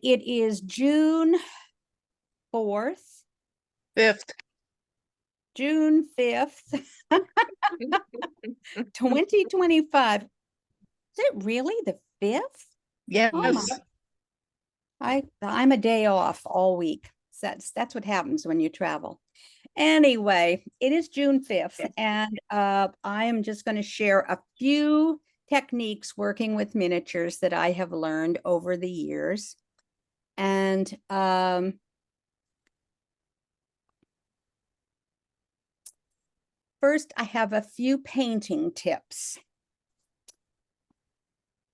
it is June 4th. 5th. June 5th, 2025. Is it really the 5th? Yes. Oh I'm a day off all week. That's what happens when you travel. Anyway, it is June 5th, and I am just going to share a few techniques working with miniatures that I have learned over the years. And first, I have a few painting tips.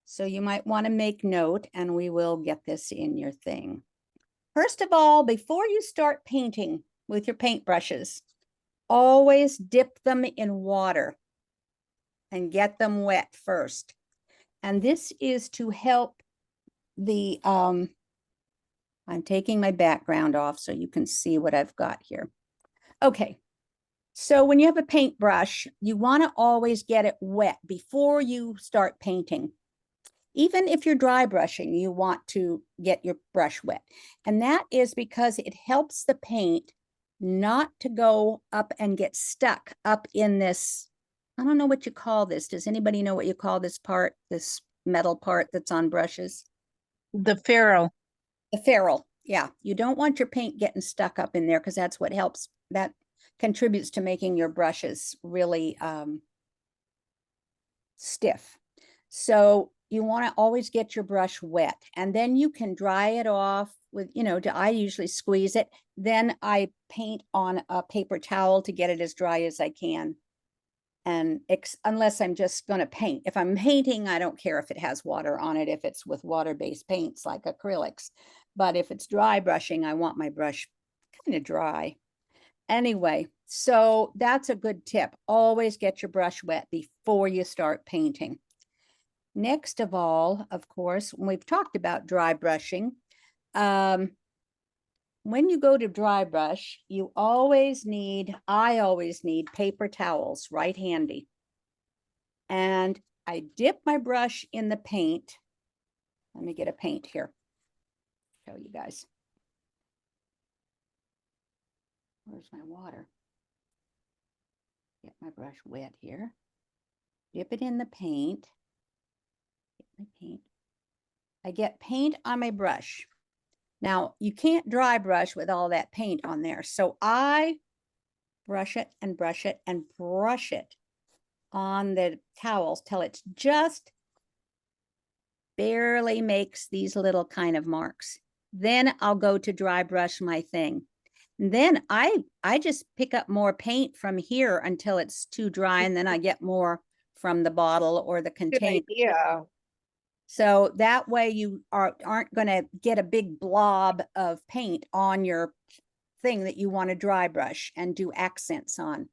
So you might want to make note, and we will get this in your thing. First of all, before you start painting with your paintbrushes, always dip them in water and get them wet first. And this is to help the, I'm taking my background off so you can see what I've got here. Okay, so when you have a paintbrush, you want to always get it wet before you start painting. Even if you're dry brushing, you want to get your brush wet. And that is because it helps the paint not to go up and get stuck up in this. I don't know what you call this. Does anybody know what you call this part, this metal part that's on brushes? The ferrule. The ferrule. Yeah, you don't want your paint getting stuck up in there because that's what helps. That contributes to making your brushes really stiff. So you want to always get your brush wet, and then you can dry it off with, I usually squeeze it. Then I paint on a paper towel to get it as dry as I can. And unless I'm just going to paint. If I'm painting, I don't care if it has water on it, if it's with water-based paints like acrylics. But if it's dry brushing, I want my brush kind of dry. Anyway, so that's a good tip. Always get your brush wet before you start painting. Next of all, of course, when we've talked about dry brushing, when you go to dry brush, I always need paper towels right handy. And I dip my brush in the paint. Let me get a paint here. Show you guys. Where's my water? Get my brush wet here. Dip it in the paint. Get my paint. I get paint on my brush. Now, you can't dry brush with all that paint on there. So I brush it and brush it and brush it on the towels till it's just barely makes these little kind of marks. Then I'll go to dry brush my thing. And then I just pick up more paint from here until it's too dry, and then I get more from the bottle or the container. Yeah. So that way you aren't going to get a big blob of paint on your thing that you want to dry brush and do accents on.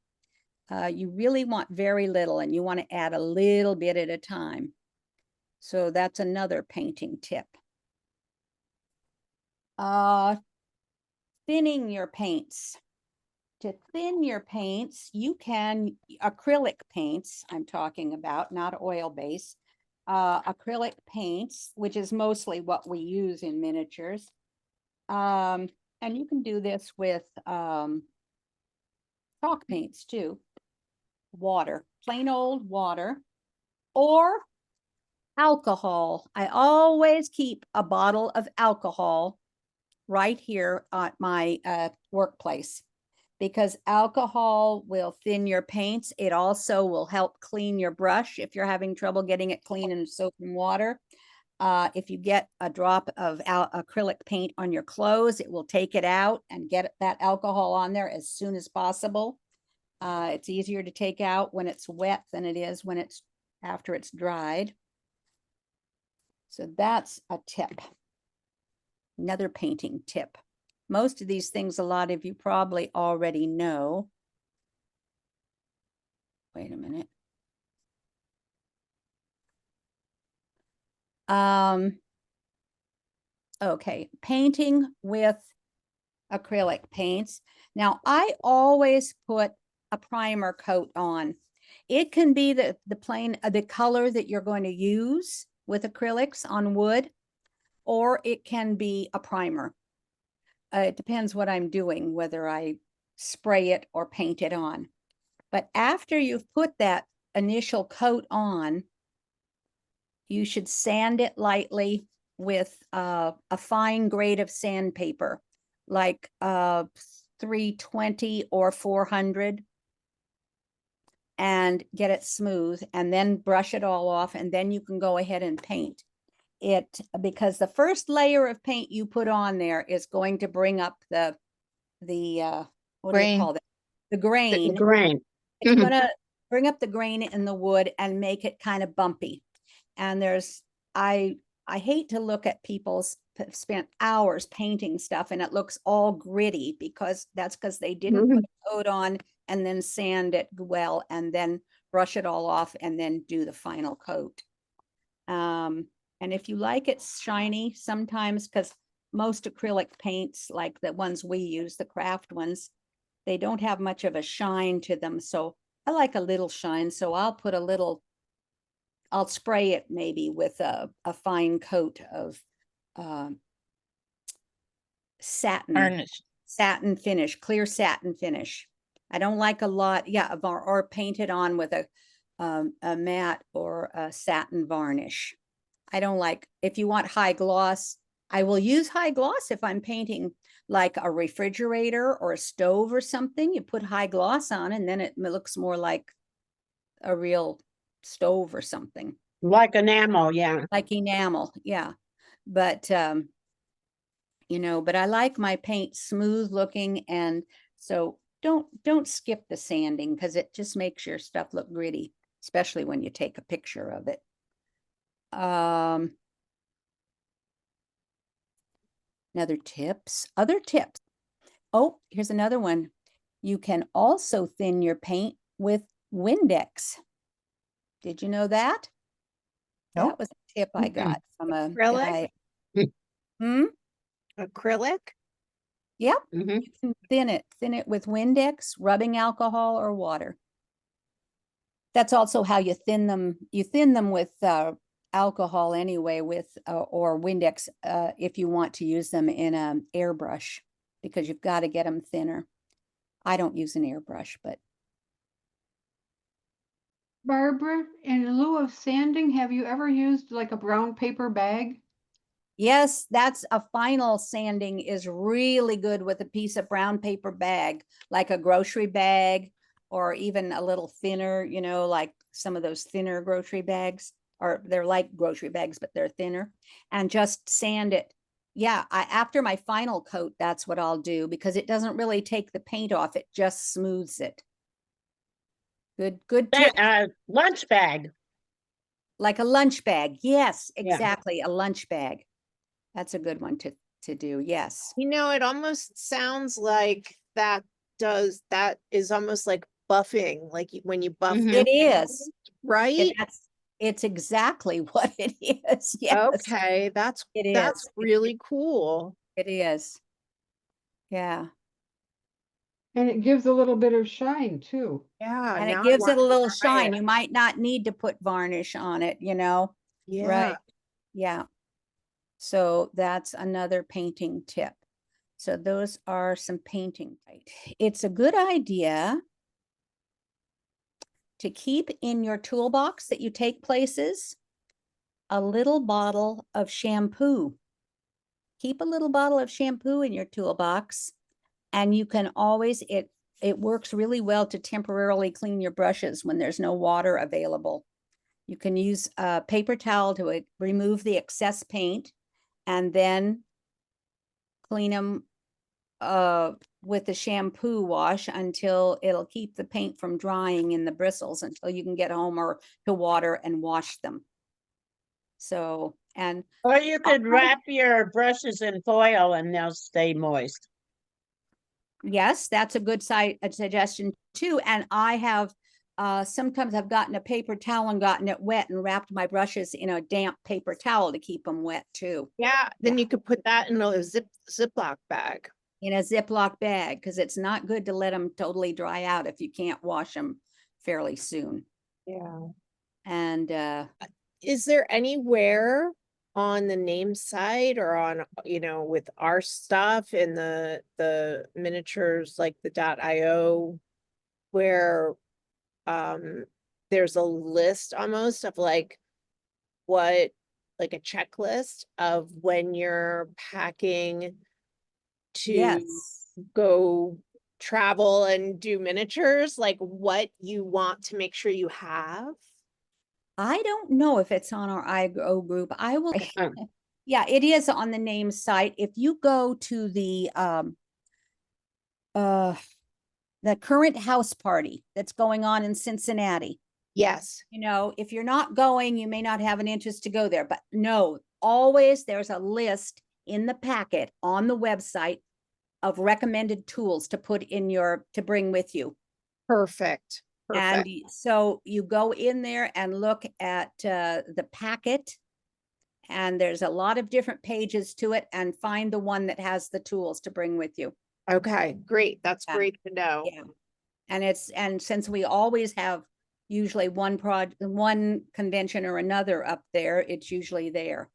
You really want very little, and you want to add a little bit at a time. So that's another painting tip. Thinning your paints. To thin your paints, you can, acrylic paints I'm talking about, not oil-based. Acrylic paints, which is mostly what we use in miniatures. And you can do this with chalk paints too. Water, plain old water, or alcohol. I always keep a bottle of alcohol right here at my workplace, because alcohol will thin your paints. It also will help clean your brush if you're having trouble getting it clean in soap and water. If you get a drop of acrylic paint on your clothes, it will take it out and get that alcohol on there as soon as possible. It's easier to take out when it's wet than it is when it's after it's dried. So that's a tip. Another painting tip. Most of these things, a lot of you probably already know. Wait a minute. Okay, painting with acrylic paints. Now, I always put a primer coat on. It can be the color that you're going to use with acrylics on wood. or it can be a primer. It depends what I'm doing, whether I spray it or paint it on. But after you've put that initial coat on, you should sand it lightly with a fine grade of sandpaper, like 320 or 400, and get it smooth, and then brush it all off, and then you can go ahead and paint it, because the first layer of paint you put on there is going to bring up the what do you Grain. call that? The The grain. grain. It's gonna bring up the grain in the wood and make it kind of bumpy. And I hate to look at people's spent hours painting stuff and it looks all gritty, because that's because they didn't put a coat on and then sand it well and then brush it all off and then do the final coat. And if you like it shiny, sometimes, because most acrylic paints, like the ones we use, the craft ones, they don't have much of a shine to them. So I like a little shine. So I'll spray it maybe with a fine coat of satin finish, clear satin finish. I don't like a lot, yeah, or paint it on with a matte or a satin varnish. I don't like, if you want high gloss, I will use high gloss if I'm painting like a refrigerator or a stove or something. You put high gloss on and then it looks more like a real stove or something. Like enamel, yeah. Like enamel, yeah. But but I like my paint smooth looking, and so don't skip the sanding, because it just makes your stuff look gritty, especially when you take a picture of it. Other tips. Oh, here's another one. You can also thin your paint with Windex. Did you know that? Nope. That was a tip I got from a Acrylic? guy. Acrylic? Yep. Mhm. You can thin it with Windex, rubbing alcohol, or water. That's also how you thin them. You thin them with alcohol anyway, with or Windex if you want to use them in an airbrush, because you've got to get them thinner. I don't use an airbrush, but Barbara, in lieu of sanding, have you ever used like a brown paper bag? yes, that's a final sanding is really good with a piece of brown paper bag, like a grocery bag, or even a little thinner, like some of those thinner grocery bags, or they're like grocery bags, but they're thinner, and just sand it. Yeah, after my final coat, that's what I'll do, because it doesn't really take the paint off. It just smooths it. Good tip. Lunch bag. Like a lunch bag. Yes, Yeah. exactly. A lunch bag. That's a good one to do. Yes. It almost sounds like that is almost like buffing, like when you buff Mhm. your It is. right? It's exactly what it is. Yes. Okay, that's It that's is. really cool. It is. Yeah. And it gives a little bit of shine too. Yeah, And it now I gives it want a to little try shine. it. You might not need to put varnish on it, Yeah. Right. Yeah. So that's another painting tip. So those are some painting. It's a good idea to keep in your toolbox that you take places a little bottle of shampoo. Keep a little bottle of shampoo in your toolbox, and you can always, it works really well to temporarily clean your brushes when there's no water available. You can use a paper towel to remove the excess paint, and then clean them with the shampoo wash until it'll keep the paint from drying in the bristles until you can get home or to water and wash them. So, and Or you could wrap your brushes in foil and they'll stay moist. yes, that's a good suggestion too. And I have sometimes I've gotten a paper towel and gotten it wet and wrapped my brushes in a damp paper towel to keep them wet too, Yeah, then you could put that in a Ziploc bag. in a Ziploc bag, because it's not good to let them totally dry out if you can't wash them fairly soon. Yeah. And Is there anywhere on the name site or on, with our stuff in the miniatures, like the .io, where there's a list almost of like what, like a checklist of when you're packing to Yes. go travel and do miniatures, like what you want to make sure you have? I don't know if it's on our IGO group. I will. Um, Yeah, it is on the name site. If you go to the current house party that's going on in Cincinnati, Yes. if you're not going, you may not have an interest to go there, but no, always there's a list in the packet on the website of recommended tools to put in to bring with you. Perfect. And Perfect. so you go in there and look at the packet, and there's a lot of different pages to it, and find the one that has the tools to bring with you. Okay, great. That's Yeah. great to know. Yeah. And since we always have usually one convention or another up there, it's usually there.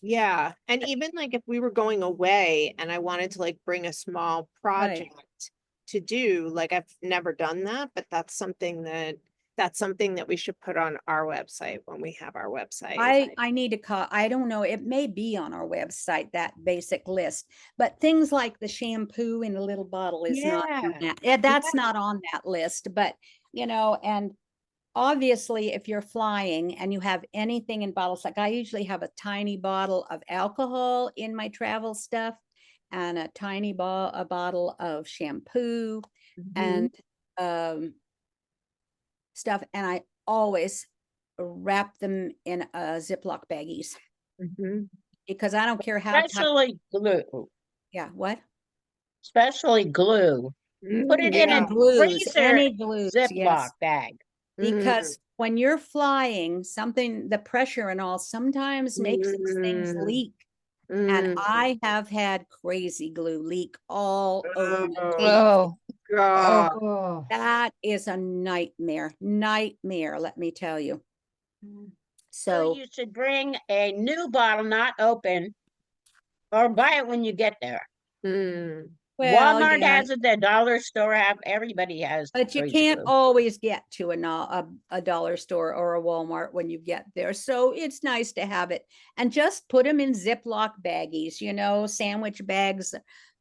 Yeah. And even like if we were going away and I wanted to like bring a small project to do, like I've never done that, but that's something that we should put on our website when we have our website. I need to call, I don't know, it may be on our website, that basic list, but things like the shampoo in a little bottle is not on Yeah. that. That's not on that list, but and obviously if you're flying and you have anything in bottles, like I usually have a tiny bottle of alcohol in my travel stuff, and a tiny a bottle of shampoo and stuff, and I always wrap them in Ziploc baggies, Mhm. because I don't care how tight. Especially glue, Yeah, what? especially glue. Put it in And a glues, freezer any glues, Ziploc yes. bag. Because when you're flying, the pressure and all sometimes makes these things leak. And I have had crazy glue leak all over my Oh, case. Oh, God. Oh, That is a nightmare, let me tell you. So So you should bring a new bottle, not open, or buy it when you get there. Mm. well, Walmart yeah, has it, the dollar store everybody has but you crazy can't glue. always get to a dollar store or a Walmart when you get there. So it's nice to have it, and just put them in Ziploc baggies, sandwich bags.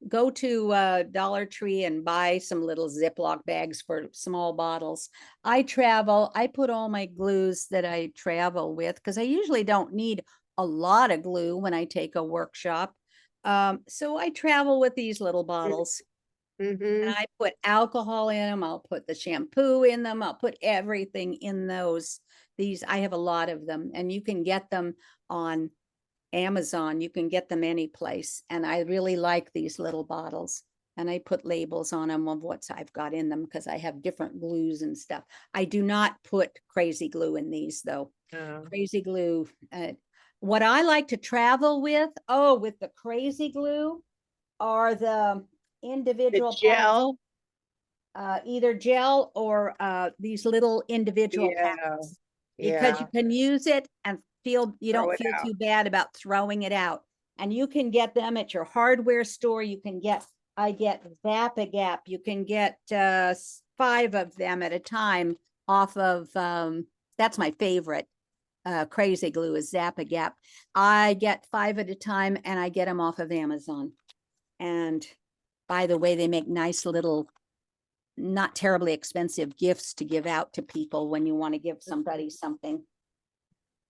Go to Dollar Tree and buy some little Ziploc bags for small bottles. I put all my glues that I travel with, because I usually don't need a lot of glue when I take a workshop. So I travel with these little bottles. Mhm. And I put alcohol in them. I'll put the shampoo in them. I'll put everything in those. I have a lot of them, and you can get them on Amazon. You can get them any place. And I really like these little bottles. And I put labels on them of what I've got in them, because I have different glues and stuff. I do not put crazy glue in these, though. Oh. Crazy glue. What I like to travel with the crazy glue, are the The individual packs, gel. either gel or these little individual Yeah. packets, because you Yeah. can use it and you Throw don't it feel out. too bad about throwing it out. And you can get them at your hardware store. I get Zap-A-Gap. You can get 5 of them at a time off of, that's my favorite. Crazy glue is Zap-A-Gap. I get 5 at a time, and I get them off of Amazon. And by the way, they make nice little, not terribly expensive gifts to give out to people when you want to give somebody something.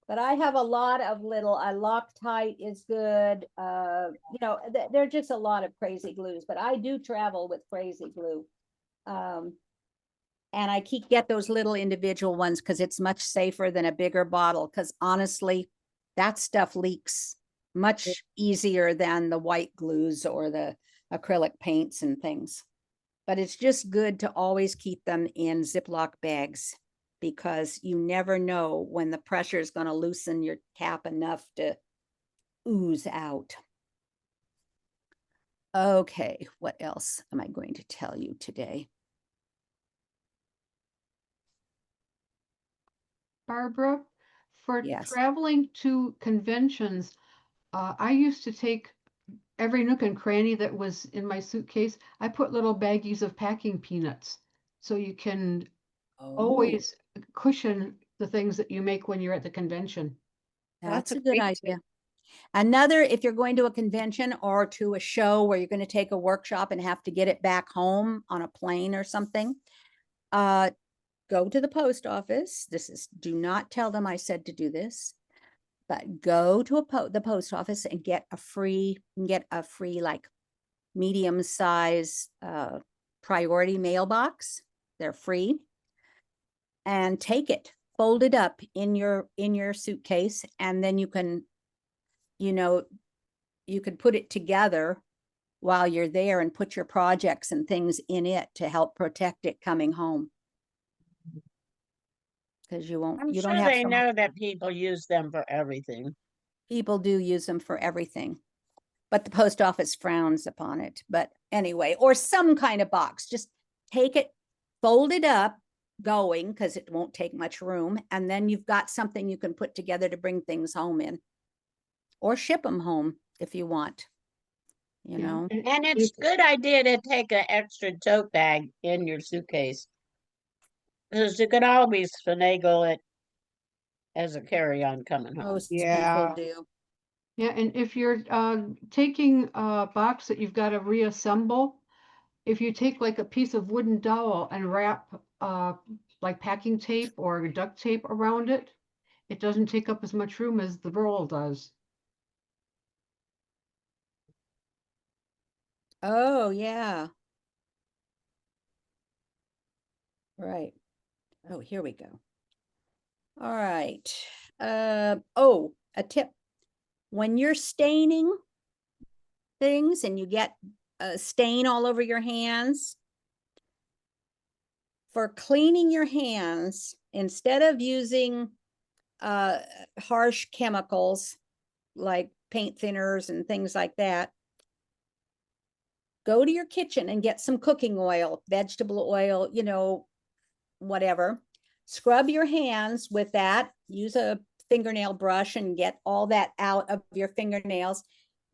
But I have a lot of little, Loctite is good. There are just a lot of crazy glues, but I do travel with crazy glue. And I get those little individual ones because it's much safer than a bigger bottle. Because honestly, that stuff leaks much easier than the white glues or the acrylic paints and things. But it's just good to always keep them in Ziploc bags, because you never know when the pressure is going to loosen your cap enough to ooze out. Okay, what else am I going to tell you today? Barbara, for Yes. traveling to conventions, I used to take every nook and cranny that was in my suitcase. I put little baggies of packing peanuts. So you can Oh, always cushion the things that you make when you're at the convention. that's That's a a good great tip. idea. Another, if you're going to a convention or to a show where you're going to take a workshop and have to get it back home on a plane or something, go to the post office. Do not tell them I said to do this, but go to the post office and get a free like medium size priority mailbox. They're free. And take it, fold it up in your suitcase, and then you can, you could put it together while you're there and put your projects and things in it to help protect it coming home. Because you I'm don't sure have they so know that people use them for everything. people do use them for everything, but the post office frowns upon it. But anyway, or some kind of box, just take it, fold it up, going, because it won't take much room, and then you've got something you can put together to bring things home in, or ship them home if you want, you Yeah. know. And it's a good idea to take an extra tote bag in your suitcase. Because you can always finagle it as a carry-on coming home. Most people Yeah. do. Yeah, and if you're taking a box that you've got to reassemble, if you take like a piece of wooden dowel and wrap like packing tape or duct tape around it, it doesn't take up as much room as the roll does. Oh, yeah. Right. Oh, here we go. All right. Oh, a tip. When you're staining things and you get a stain all over your hands, for cleaning your hands, instead of using harsh chemicals like paint thinners and things like that, go to your kitchen and get some cooking oil, vegetable oil, whatever. Scrub your hands with that. Use a fingernail brush and get all that out of your fingernails.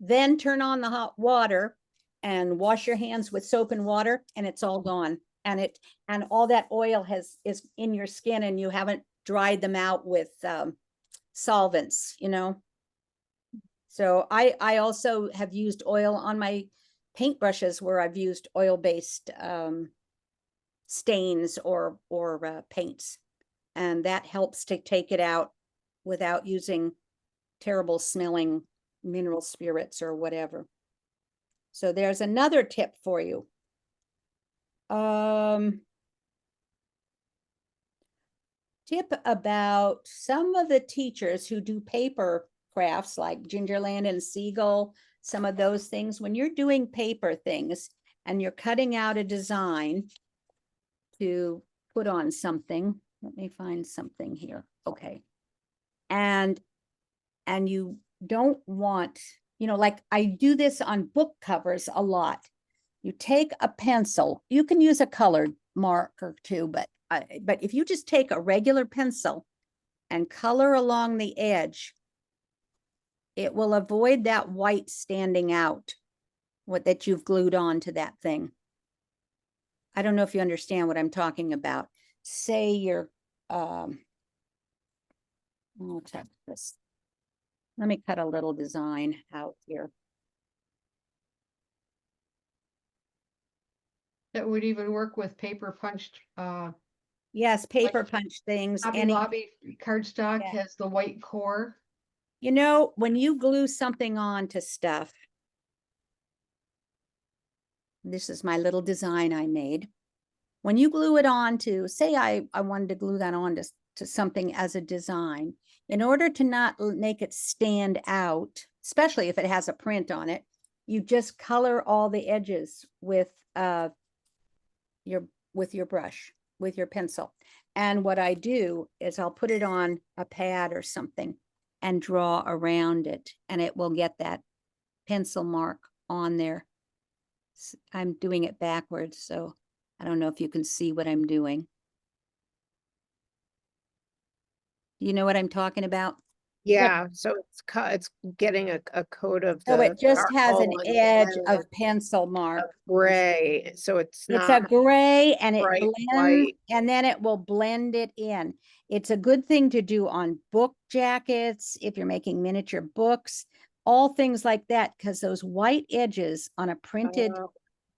Then turn on the hot water and wash your hands with soap and water, and it's all gone. And all that oil is in your skin, and you haven't dried them out with solvents, So I also have used oil on my paintbrushes where I've used oil-based stains or paints, and that helps to take it out without using terrible smelling mineral spirits or whatever. So there's another tip for you. Tip about some of the teachers who do paper crafts like Gingerland and Siegel, some of those things. When you're doing paper things and you're cutting out a design to put on something, let me find something here. Okay. And you don't want, like I do this on book covers a lot. You take a pencil, you can use a colored marker too, but if you just take a regular pencil and color along the edge, it will avoid that white standing out, that you've glued on to that thing. I don't know if you understand what I'm talking about. Say you're, I'll check this. Let me cut a little design out here. That would even work with paper punched. Yes, paper punch things. Hobby Any, Lobby cardstock Yeah. has the white core. when you glue something on to stuff, this is my little design I made. When you glue it on to, say I wanted to glue that on to something as a design, in order to not make it stand out, especially if it has a print on it, you just color all the edges with your brush, with your pencil. And what I do is I'll put it on a pad or something and draw around it, and it will get that pencil mark on there. I'm doing it backwards, so I don't know if you can see what I'm doing. You know what I'm talking about? Yeah, so it's getting a coat of So the it just has an charcoal and edge then of pencil mark. a gray, so it's It's a not gray and it bright blends white. and then it will blend it in. It's a good thing to do on book jackets, if you're making miniature books, all things like that, because those white edges on a printed I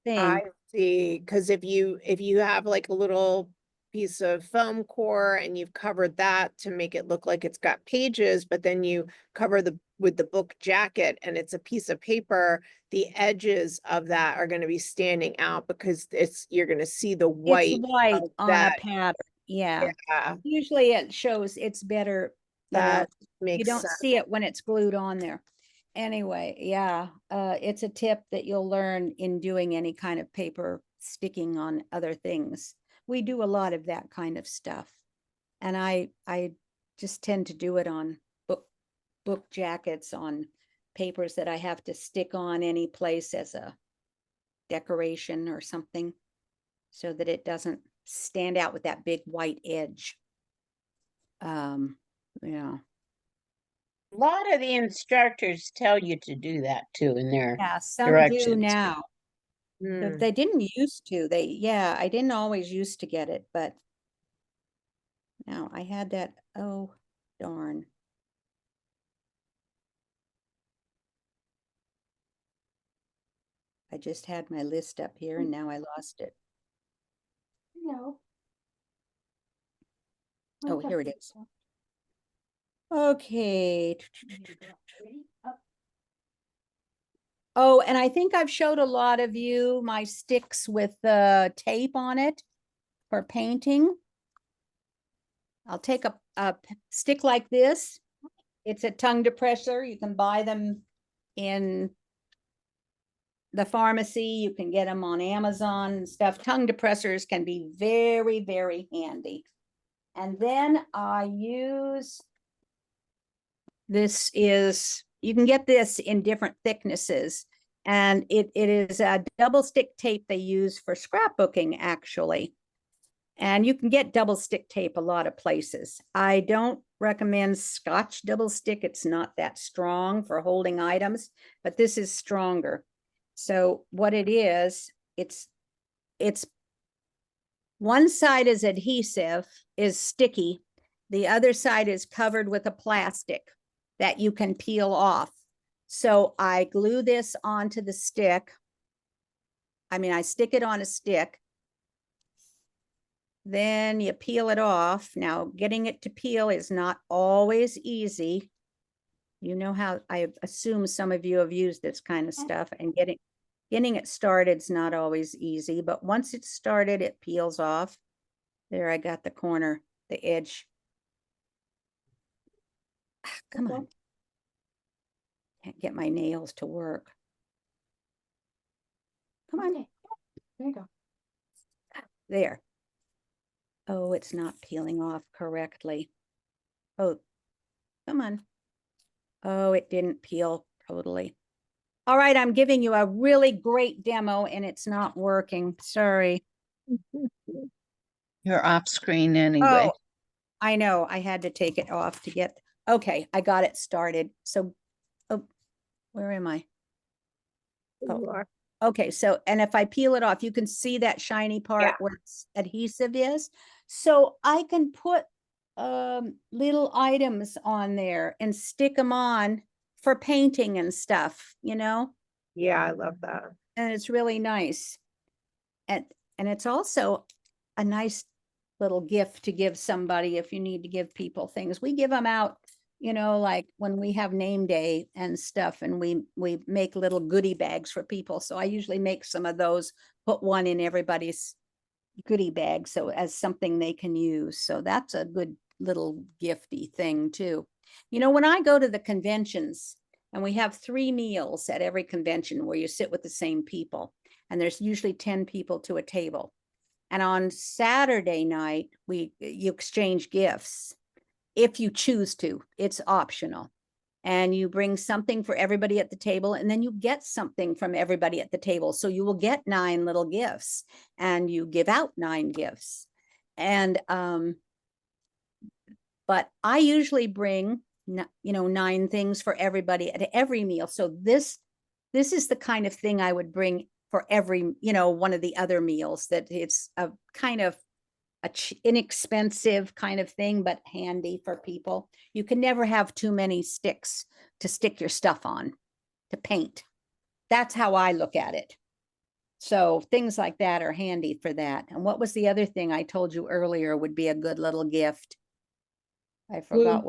thing, see, because if you have like a little piece of foam core and you've covered that to make it look like it's got pages, but then you cover with the book jacket and it's a piece of paper, the edges of that are going to be standing out because you're going to see the it's white white of on a that. pattern. Yeah. Yeah, Usually it shows it's better, you know, that you makes don't sense. see it when it's glued on there. Anyway, yeah, it's a tip that you'll learn in doing any kind of paper sticking on other things. We do a lot of that kind of stuff. And I just tend to do it on book jackets, on papers that I have to stick on any place as a decoration or something, so that it doesn't stand out with that big white edge. Yeah. A lot of the instructors tell you to do that too in their Yeah, some do directions. now. But Hmm. they didn't used to. Yeah, I didn't always used to get it, but now I had that. Oh, darn. I just had my list up here and now I lost it. No. Oh, here it is. Okay. Oh, and I think I've showed a lot of you my sticks with the tape on it for painting. I'll take a stick like this. It's a tongue depressor. You can buy them in the pharmacy. You can get them on Amazon and stuff. Tongue depressors can be very, very handy. And then I use, you can get this in different thicknesses. And it is a double stick tape they use for scrapbooking, actually. And you can get double stick tape a lot of places. I don't recommend Scotch double stick. It's not that strong for holding items, but this is stronger. So what it is, it's one side is adhesive, is sticky. The other side is covered with a plastic that you can peel off. So I glue this onto the stick. I stick it on a stick. Then you peel it off. Now, getting it to peel is not always easy. You know how, I assume some of you have used this kind of stuff, and getting it started is not always easy, but once it's started, it peels off. There, I got the corner, the edge. Come on. Can't get my nails to work. Come on. There you go. There. Oh, it's not peeling off correctly. Oh, come on. Oh, it didn't peel totally. All right, I'm giving you a really great demo and it's not working. Sorry. You're off screen anyway. Oh, I know. I had to take it off to get, okay, I got it started. So, oh, where am I? Oh, okay. So, and if I peel it off, you can see that shiny part where it's adhesive is. So I can put little items on there and stick them on for painting and stuff, you know? Yeah, I love that. And it's really nice. And it's also a nice little gift to give somebody if you need to give people things. We give them out, you know, like when we have name day and stuff, and we make little goodie bags for people. So I usually make some of those, put one in everybody's goodie bag, so as something they can use. So that's a good little gifty thing too. You know, when I go to the conventions, and we have 3 meals at every convention where you sit with the same people, and there's usually 10 people to a table. And on Saturday night, you exchange gifts if you choose to. It's optional. And you bring something for everybody at the table, and then you get something from everybody at the table. So you will get 9 little gifts, and you give out 9 gifts. And but I usually bring 9 things for everybody at every meal. So this is the kind of thing I would bring for every, one of the other meals, that it's a kind of inexpensive kind of thing, but handy for people. You can never have too many sticks to stick your stuff on to paint. That's how I look at it. So things like that are handy for that. And what was the other thing I told you earlier would be a good little gift? I forgot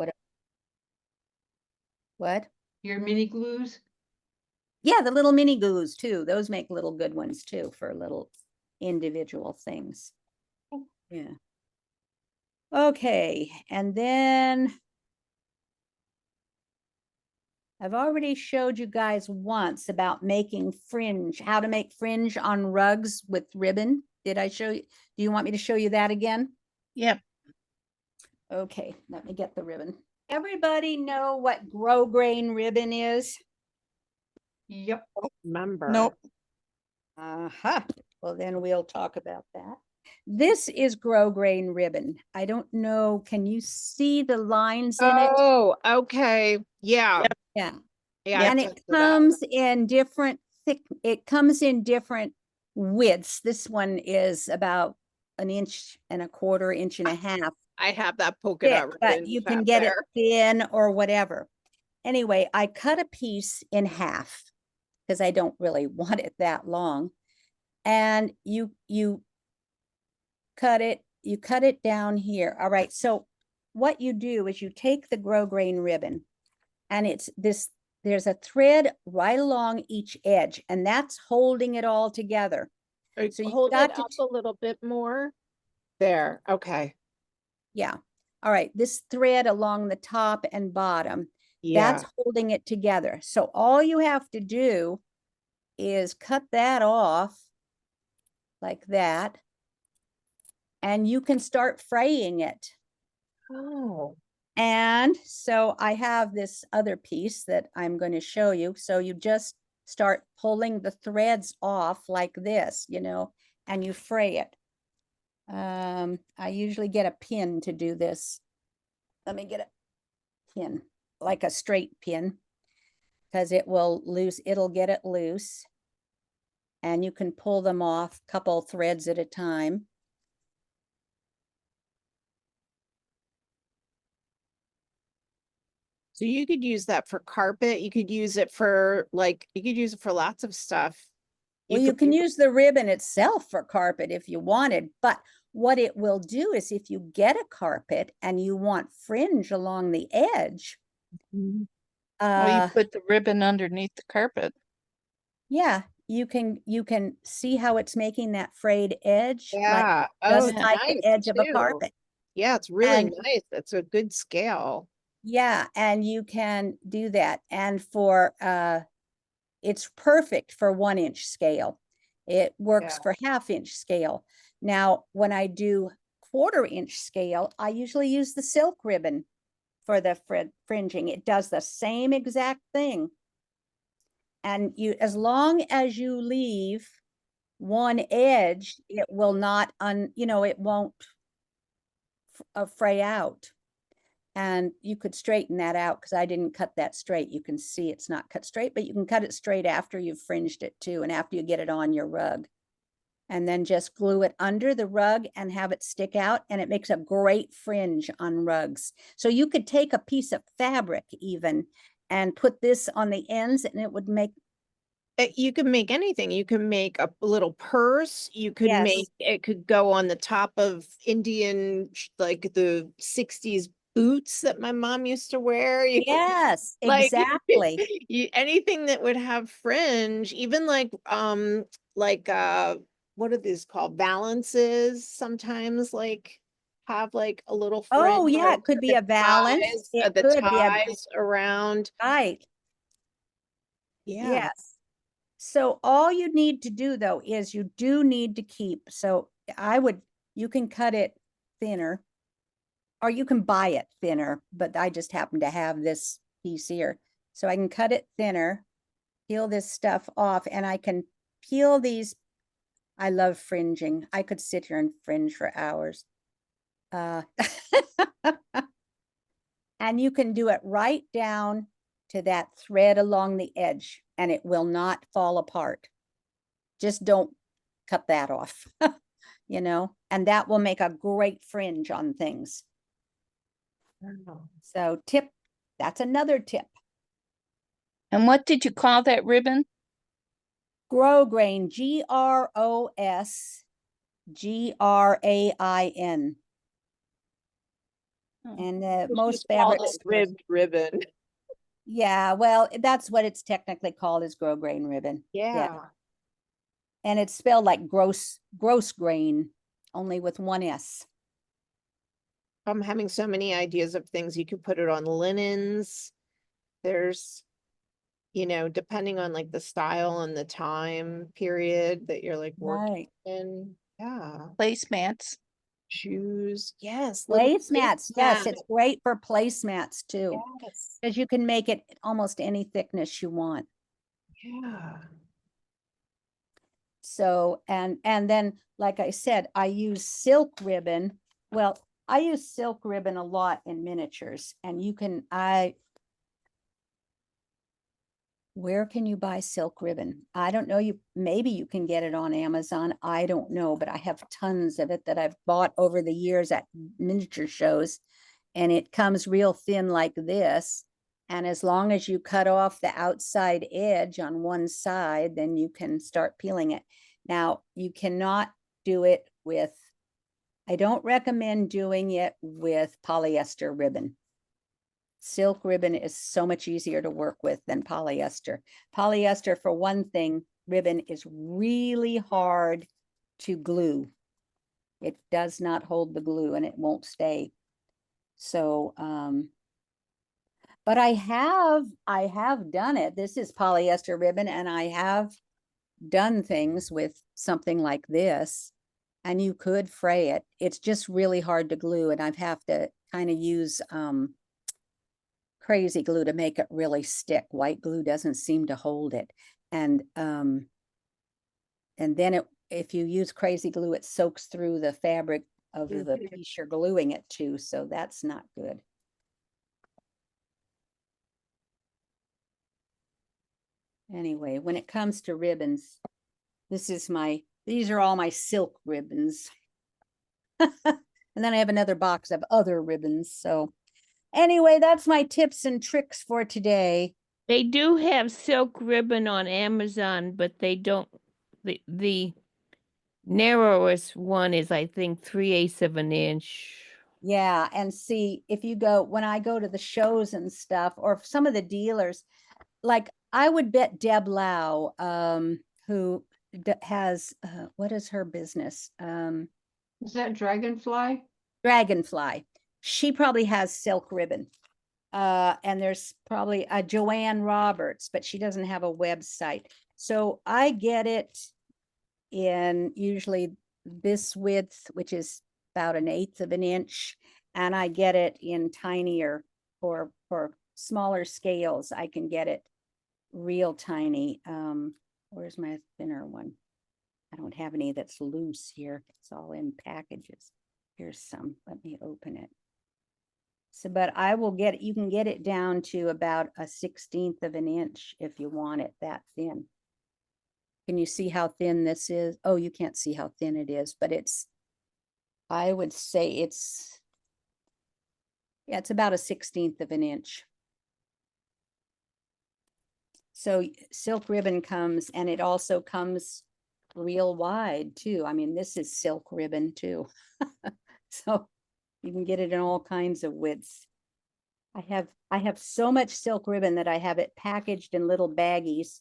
what? Your mini glues? Yeah, the little mini glues too. Those make little good ones too for little individual things. Yeah. Okay, and then I've already showed you guys once about making fringe, how to make fringe on rugs with ribbon. Did I show you? Do you want me to show you that again? Yep. Okay, let me get the ribbon. Everybody know what grosgrain ribbon is? Yep. Remember. Nope. Uh-huh. Well, then we'll talk about that. This is grosgrain ribbon. I don't know, can you see the lines in it? Oh, okay. Yeah. Yeah. Yeah. And I've it tested that. comes in different it comes in different widths. This one is about 1.25 inches I have that polka thick, dot but ribbon you can back get there. it thin or whatever. Anyway, I cut a piece in half because I don't really want it that long. And you cut it down here. All right. So what you do is you take the grosgrain ribbon, and there's a thread right along each edge, and that's holding it all together. So you've Hold got it to, up a little bit more. There. Okay. yeah. All right. This thread along the top and bottom, Yeah. that's holding it together. So all you have to do is cut that off like that, and you can start fraying it. Oh. And so I have this other piece that I'm going to show you. So you just start pulling the threads off like this, and you fray it. I usually get a pin to do this. Let me get a pin, like a straight pin, because it'll get it loose. And you can pull them off a couple threads at a time. So you could use that for carpet. You could use it for lots of stuff. Well, you can use the ribbon itself for carpet if you wanted, but what it will do is if you get a carpet and you want fringe along the edge, Mhm. Well, you put the ribbon underneath the carpet. yeah, you can see how it's making that frayed edge, like Yeah. just Oh, like the nice edge of a too. carpet. Yeah, it's really And nice. It's a good scale. yeah, and you can do that. And it's perfect for 1-inch scale. It works for 1/2-inch scale. Now, when I do 1/4-inch scale, I usually use the silk ribbon for the fringing. It does the same exact thing. And as long as you leave one edge, it will not it won't fray out. And you could straighten that out because I didn't cut that straight. You can see it's not cut straight, but you can cut it straight after you've fringed it too, and after you get it on your rug. And then just glue it under the rug and have it stick out, and it makes a great fringe on rugs. So you could take a piece of fabric even and put this on the ends, and it would make, You can make anything. You can make a little purse. You could Yes. make it could go on the top of Indian, like the 60s boots that my mom used to wear. You could, yes, like exactly. anything that would have fringe, even like what are these called? Valances sometimes have like a little Oh, fringe yeah, or it could be a valance. It the could be a, ties around. right. Yeah. Yes. So all you need to do though is you do need to keep, so you can cut it thinner, or you can buy it thinner, but I just happen to have this piece here. So I can cut it thinner, peel this stuff off, and I can peel these. I love fringing. I could sit here and fringe for hours. And you can do it right down to that thread along the edge and it will not fall apart. Just don't cut that off, you know, and that will make a great fringe on things. So that's another tip. And what did you call that ribbon? Grosgrain, Grosgrain. Oh. And We most just called fabrics. it ribbed ribbon. Yeah, well, that's what it's technically called, is grosgrain ribbon. Yeah. And it's spelled like gross grain, only with one S. I'm having so many ideas of things. You could put it on linens. There's, you know, depending on like the style and the time period that you're like working Right. in. Yeah. Placemats. Shoes. Yes. Little Placemats, yes, placemat. it's great for placemats too, Yes. because you can make it almost any thickness you want. Yeah. So, and then, like I said, I use silk ribbon. Well, I use silk ribbon a lot in miniatures, and you can, where can you buy silk ribbon? I don't know, maybe you can get it on Amazon. I don't know, but I have tons of it that I've bought over the years at miniature shows, and it comes real thin like this. And as long as you cut off the outside edge on one side, then you can start peeling it. Now, you cannot do it with, I don't recommend doing it with polyester ribbon. Silk ribbon is so much easier to work with than polyester. Polyester, for one thing, ribbon is really hard to glue. It does not hold the glue and it won't stay. So, but I have done it. This is polyester ribbon, and I have done things with something like this, and you could fray it. It's just really hard to glue, and I've have to kind of use crazy glue to make it really stick. White glue doesn't seem to hold it. And then if you use crazy glue, it soaks through the fabric of the piece you're gluing it to, so that's not good. Anyway, when it comes to ribbons, these are all my silk ribbons. And then I have another box of other ribbons. So anyway, that's my tips and tricks for today. They do have silk ribbon on Amazon, but they don't, the narrowest one is, I think, 3/8 of an inch. Yeah, and see, if you go, when I go to the shows and stuff, or some of the dealers, like I would bet Deb Lau, who has, what is her business? Is that Dragonfly? Dragonfly. She probably has silk ribbon. And there's probably a Joanne Roberts, but she doesn't have a website. So I get it in usually this width, which is about 1/8 of an inch. And I get it in tinier, or for smaller scales, I can get it real tiny. Where's my thinner one? I don't have any that's loose here. It's all in packages. Here's some. Let me open it. So, but I will get it, you can get it down to about 1/16 of an inch if you want it that thin. Can you see how thin this is? Oh, you can't see how thin it is, but it's, I would say it's, yeah, it's about 1/16 of an inch. So silk ribbon comes, and it also comes real wide too. I mean, this is silk ribbon too. So you can get it in all kinds of widths. I have so much silk ribbon that I have it packaged in little baggies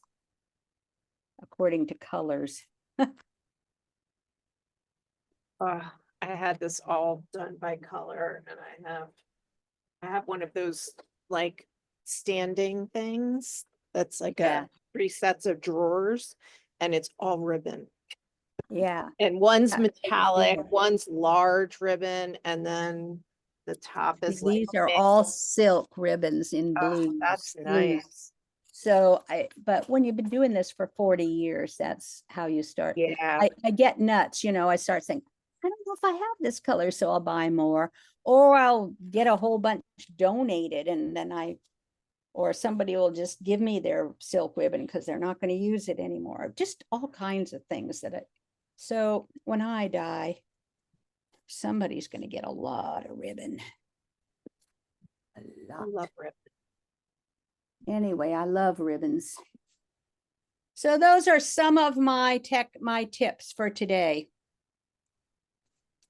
according to colors. I had this all done by color, and I have one of those like standing things that's like Yeah. 3 sets of drawers, and it's all ribbon. Yeah, And one's That's metallic, cool. one's large ribbon, and then the top is like these are mixed. all silk ribbons in Oh, blue. that's nice. So but when you've been doing this for 40 years, that's how you start. Yeah. I get nuts, you know, I start saying, I don't know if I have this color, so I'll buy more. Or I'll get a whole bunch donated and then or somebody will just give me their silk ribbon because they're not going to use it anymore. Just all kinds of things so when I die, somebody's going to get a lot of ribbon. A I lot. love ribbon. Anyway, I love ribbons. So those are some of my tips for today.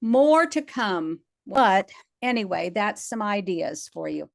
More to come, but anyway, that's some ideas for you.